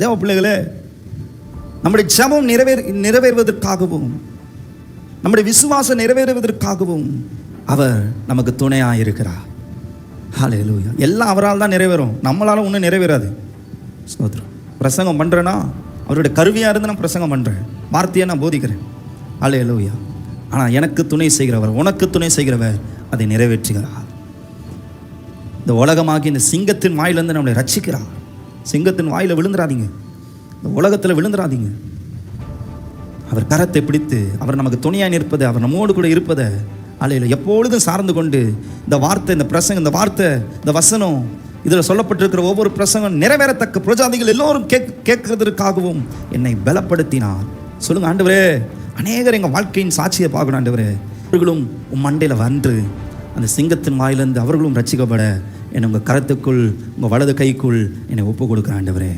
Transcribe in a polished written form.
தேவ பிள்ளைகளே, நம்முடைய ஜெபம் நிறைவேறுவதற்காகவும் நம்முடைய விசுவாசம் நிறைவேறுவதற்காகவும் அவர் நமக்கு துணையாக இருக்கிறார். ஹல்லேலூயா. எல்லாம் அவரால் தான் நிறைவேறும், நம்மளால ஒன்றும் நிறைவேறாது. ஸ்தோத்திரம். பிரசங்கம் பண்ணுறேன்னா அவருடைய கருவியாக இருந்து நான் பிரசங்கம் பண்ணுறேன், வார்த்தையை நான் போதிக்கிறேன். ஹல்லேலூயா. ஆனால் எனக்கு துணை செய்கிறவர், உனக்கு துணை செய்கிறவர் அதை நிறைவேற்றுகிறார். இந்த உலகமாகி இந்த சிங்கத்தின் வாயிலிருந்து நம்மளை ரட்சிக்கிறார். சிங்கத்தின் வாயில் விழுந்துடாதீங்க, இந்த உலகத்தில் விழுந்துடாதீங்க. அவர் கரத்தை பிடித்து அவர் நமக்கு துணையாக நிற்பதை, அவர் நம்மோடு கூட இருப்பதை அல்லையில் எப்பொழுதும் சார்ந்து கொண்டு இந்த வார்த்தை, இந்த பிரசங்கம், இந்த வார்த்தை, இந்த வசனம், இதில் சொல்லப்பட்டிருக்கிற ஒவ்வொரு பிரசங்கம் நிறைவேறத்தக்க பிரஜாதிகள் எல்லோரும் கேட்கறதற்காகவும் என்னை பலப்படுத்தினார். சொல்லுங்க ஆண்டவரே, அநேகர் எங்கள் வாழ்க்கையின் சாட்சியை பார்க்கணும் ஆண்டவரே. அவர்களும் உன் மண்டையில் வந்து அந்த சிங்கத்தின் வாயிலிருந்து அவர்களும் ரட்சிக்கப்பட என்னை உங்கள் கரத்துக்குள், உங்கள் வலது கைக்குள் என்னை ஒப்பு கொடுக்குற ஆண்டவரே.